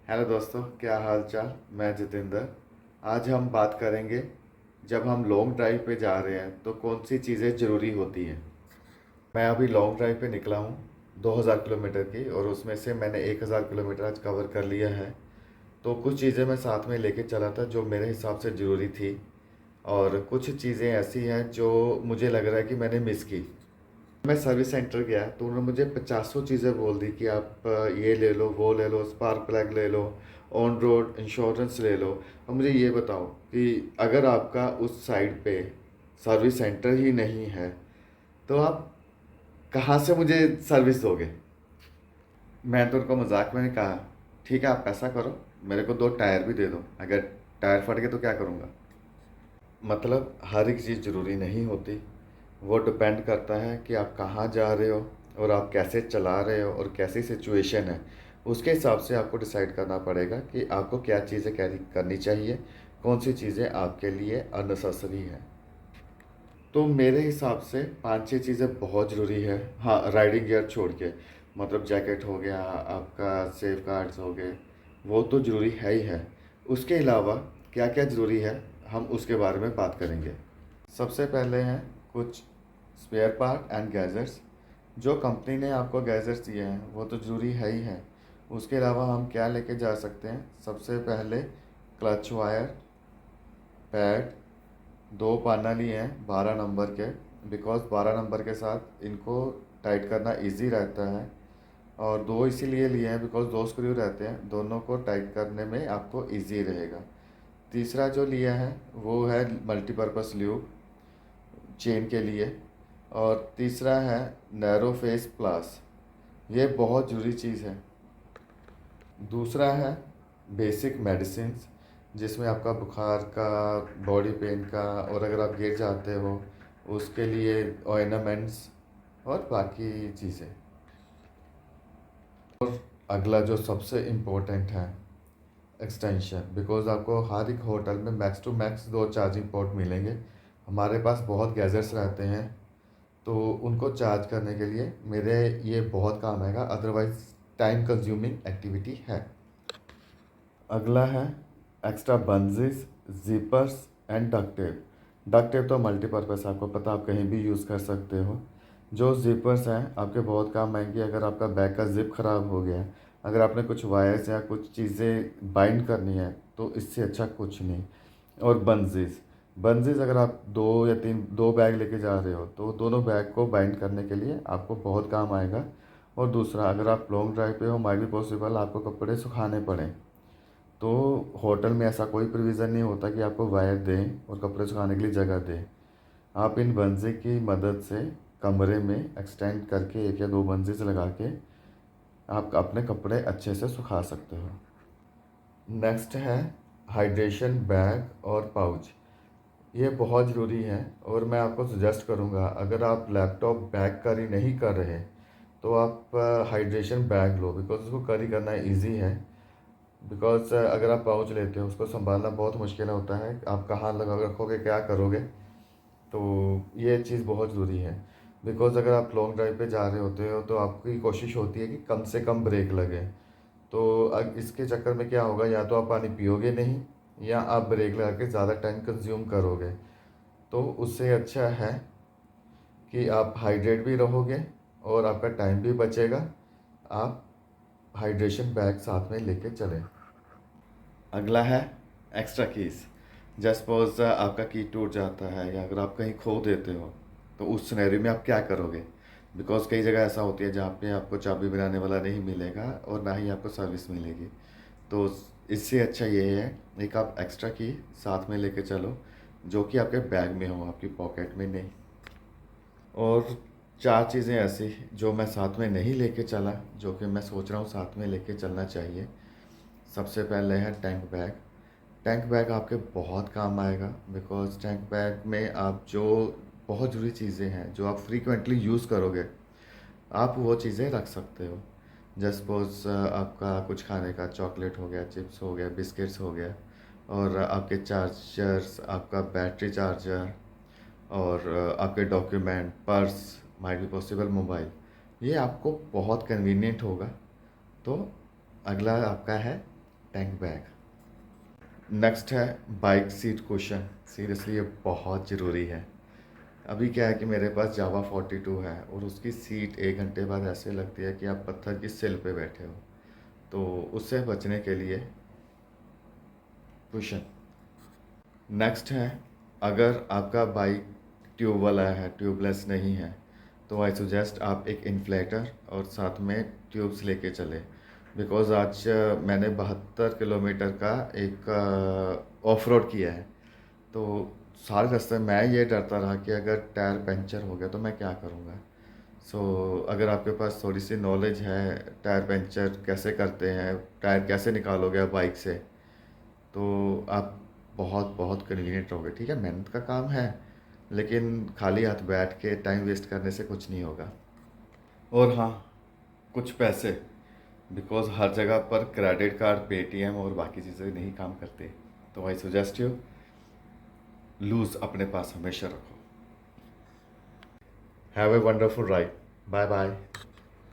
Hello दोस्तों, क्या हाल चाल। मैं जितेंद्र। आज हम बात करेंगे, जब हम लॉन्ग ड्राइव पे जा रहे हैं तो कौन सी चीज़ें ज़रूरी होती हैं। मैं अभी लॉन्ग ड्राइव पे निकला हूँ 2000 किलोमीटर की, और उसमें से मैंने 1000 किलोमीटर आज कवर कर लिया है। तो कुछ चीज़ें मैं साथ में लेके चला था जो मेरे हिसाब से ज़रूरी थी, और कुछ चीज़ें ऐसी हैं जो मुझे लग रहा है कि मैंने मिस की। मैं सर्विस सेंटर गया तो उन्होंने मुझे पचासों चीज़ें बोल दी कि आप ये ले लो, वो ले लो, स्पार्क प्लग ले लो, ऑन रोड इंश्योरेंस ले लो। और मुझे ये बताओ कि अगर आपका उस साइड पे सर्विस सेंटर ही नहीं है तो आप कहाँ से मुझे सर्विस दोगे। मैं तो उनको मजाक में कहा, ठीक है आप ऐसा करो, मेरे को दो टायर भी दे दो, अगर टायर फट गए तो क्या करूँगा। मतलब हर एक चीज़ ज़रूरी नहीं होती। वो डिपेंड करता है कि आप कहाँ जा रहे हो और आप कैसे चला रहे हो और कैसी सिचुएशन है। उसके हिसाब से आपको डिसाइड करना पड़ेगा कि आपको क्या चीज़ें कैरी करनी चाहिए, कौन सी चीज़ें आपके लिए अननेसेसरी हैं। तो मेरे हिसाब से पांच छह चीज़ें बहुत ज़रूरी है। हाँ, राइडिंग गियर छोड़ के, मतलब जैकेट हो गया, आपका सेफ गार्ड्स हो गए, वो तो ज़रूरी है ही है। उसके अलावा क्या क्या ज़रूरी है, हम उसके बारे में बात करेंगे। सबसे पहले हैं कुछ स्पेयर पार्ट एंड गैजेट्स। जो कंपनी ने आपको गैजेट्स दिए हैं वो तो ज़रूरी है ही है। उसके अलावा हम क्या लेके जा सकते हैं, सबसे पहले क्लच वायर, पैड, दो पाना लिए हैं 12 नंबर के, बिकॉज 12 नंबर के साथ इनको टाइट करना इजी रहता है। और दो इसीलिए लिए हैं बिकॉज दो स्क्रू रहते हैं, दोनों को टाइट करने में आपको इजी रहेगा। तीसरा जो लिया है वो है मल्टीपर्पज़ ल्यूब चेन के लिए। और तीसरा है नैरो फेस प्लास, ये बहुत ज़रूरी चीज़ है। दूसरा है बेसिक मेडिसिन्स, जिसमें आपका बुखार का, बॉडी पेन का, और अगर आप गिर जाते हो उसके लिए ऑइनमेंट्स और बाकी चीज़ें। और अगला जो सबसे इम्पोर्टेंट है, एक्सटेंशन, बिकॉज आपको हर एक होटल में मैक्स टू मैक्स दो चार्जिंग पोर्ट मिलेंगे। हमारे पास बहुत गैजेट्स रहते हैं तो उनको चार्ज करने के लिए मेरे ये बहुत काम आएगा, अदरवाइज टाइम कंज्यूमिंग एक्टिविटी है। अगला है extra bungees, zippers and duct tape. Duct tape तो मल्टीपर्पज़, आपको पता आप कहीं भी यूज़ कर सकते हो। जो जिपर्स हैं आपके बहुत काम आएंगे अगर आपका बैग का जिप ख़राब हो गया है, अगर आपने कुछ वायर्स या कुछ चीज़ें बाइंड करनी है तो इससे अच्छा कुछ नहीं। और बंजेस, बंजेस अगर आप दो या तीन दो बैग लेके जा रहे हो तो दोनों बैग को बाइंड करने के लिए आपको बहुत काम आएगा। और दूसरा, अगर आप लॉन्ग ड्राइव पे हो, माइट भी पॉसिबल आपको कपड़े सुखाने पड़े, तो होटल में ऐसा कोई प्रोविज़न नहीं होता कि आपको वायर दें और कपड़े सुखाने के लिए जगह दें। आप इन बंजे की मदद से कमरे में एक्सटेंड करके एक या दो बंजेस लगा के आप अपने कपड़े अच्छे से सुखा सकते हो। नेक्स्ट है हाइड्रेशन बैग और पाउच। ये बहुत ज़रूरी है और मैं आपको सजेस्ट करूँगा, अगर आप लैपटॉप बैग कैरी नहीं कर रहे तो आप हाइड्रेशन बैग लो, बिकॉज उसको कैरी करना इजी है। बिकॉज अगर आप पाउच लेते हो उसको संभालना बहुत मुश्किल होता है, आप कहाँ लगा रखोगे, क्या करोगे। तो ये चीज़ बहुत ज़रूरी है। बिकॉज अगर आप लॉन्ग ड्राइव पे जा रहे होते हो तो आपकी कोशिश होती है कि कम से कम ब्रेक लगे। तो अब इसके चक्कर में क्या होगा, या तो आप पानी पियोगे नहीं या आप ब्रेक लगा के ज़्यादा टाइम कंज्यूम करोगे। तो उससे अच्छा है कि आप हाइड्रेट भी रहोगे और आपका टाइम भी बचेगा। आप हाइड्रेशन बैग साथ में लेके चलें। अगला है एक्स्ट्रा कीज़। जस्ट सपोज आपका की टूट जाता है या अगर आप कहीं खो देते हो तो उस सिनेरियो में आप क्या करोगे। बिकॉज कई जगह ऐसा होती है जहाँ पे आपको चाबी बनाने वाला नहीं मिलेगा और ना ही आपको सर्विस मिलेगी। तो इससे अच्छा ये है, एक आप एक्स्ट्रा की साथ में लेके चलो जो कि आपके बैग में हो, आपकी पॉकेट में नहीं। और चार चीज़ें ऐसी जो मैं साथ में नहीं लेके चला, जो कि मैं सोच रहा हूँ साथ में लेके चलना चाहिए। सबसे पहले है टैंक बैग। टैंक बैग आपके बहुत काम आएगा, बिकॉज टैंक बैग में आप जो बहुत ज़रूरी चीज़ें हैं जो आप फ्रीक्वेंटली यूज़ करोगे, आप वो चीज़ें रख सकते हो। जस्ट सपोज आपका कुछ खाने का, चॉकलेट हो गया, चिप्स हो गया, बिस्किट्स हो गया, और आपके चार्जर्स, आपका बैटरी चार्जर, और आपके document, purse, might be possible mobile, ये आपको बहुत कन्वीनियंट होगा। तो अगला आपका है टैंक बैग। नेक्स्ट है बाइक सीट कुशन। सीरियसली ये बहुत ज़रूरी है। अभी क्या है कि मेरे पास जावा 42 है और उसकी सीट 1 घंटे बाद ऐसे लगती है कि आप पत्थर की सिल पे बैठे हो। तो उससे बचने के लिए कुशन। नेक्स्ट है, अगर आपका बाइक ट्यूब वाला है, ट्यूबलेस नहीं है, तो आई सजेस्ट आप एक इन्फ्लेटर और साथ में ट्यूब्स लेके चले। बिकॉज़ आज मैंने 72 किलोमीटर का एक ऑफ रोड किया है। तो सारे रास्ते मैं ये डरता रहा कि अगर टायर पंचर हो गया तो मैं क्या करूँगा। सो अगर आपके पास थोड़ी सी नॉलेज है टायर पंचर कैसे करते हैं, टायर कैसे निकालोगे आप बाइक से, तो आप बहुत बहुत कन्वीनियंट रहोगे। ठीक है, मेहनत का काम है, लेकिन खाली हाथ बैठ के टाइम वेस्ट करने से कुछ नहीं होगा। और हाँ, कुछ पैसे, बिकॉज़ हर जगह पर क्रेडिट कार्ड, पेटीएम और बाकी चीज़ें नहीं काम करती। तो आई सजेस्ट यू लूज़ अपने पास हमेशा रखो। Have a wonderful ride. Bye bye.